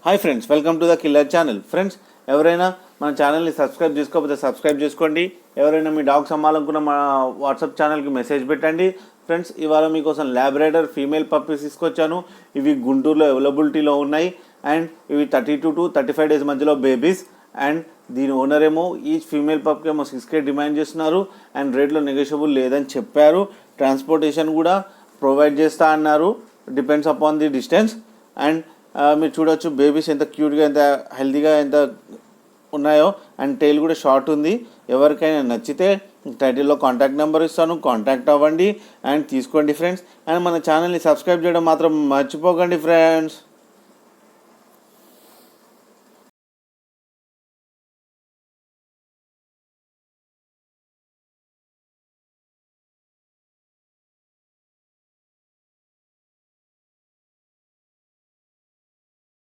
Hi friends, welcome to the killer channel. Friends, ఎవరైనా మన ఛానల్ని సబ్స్క్రైబ్ చేసుకోకపోతే సబ్స్క్రైబ్ చేసుకోండి. ఎవరైనా మీ డాగ్స్ అమ్మాలనుకున్న మా వాట్సాప్ ఛానల్కి మెసేజ్ పెట్టండి. ఫ్రెండ్స్, ఇవాళ మీకోసం ల్యాబ్రేడర్ ఫీమేల్ పప్పీస్ తీసుకొచ్చాను. ఇవి గుంటూరులో అవైలబిలిటీలో ఉన్నాయి అండ్ ఇవి 32 to 35 డేస్ మధ్యలో బేబీస్. అండ్ దీని ఓనర్ ఏమో ఈచ్ ఫీమేల్ పప్కి ఏమో 6K డిమాండ్ చేస్తున్నారు అండ్ రేట్లో నెగోషియబుల్ లేదని చెప్పారు. ట్రాన్స్పోర్టేషన్ కూడా ప్రొవైడ్ చేస్తా అన్నారు, depends upon the distance. And మీరు చూడొచ్చు బేబీస్ ఎంత క్యూట్గా, ఎంత హెల్తీగా ఎంత ఉన్నాయో. అండ్ టైల్ కూడా షార్ట్ ఉంది. ఎవరికైనా నచ్చితే టైటిల్లో కాంటాక్ట్ నెంబర్ ఇస్తాను, కాంటాక్ట్ అవ్వండి అండ్ తీసుకోండి ఫ్రెండ్స్. అండ్ మన ఛానల్ని సబ్స్క్రైబ్ చేయడం మాత్రం మర్చిపోకండి ఫ్రెండ్స్.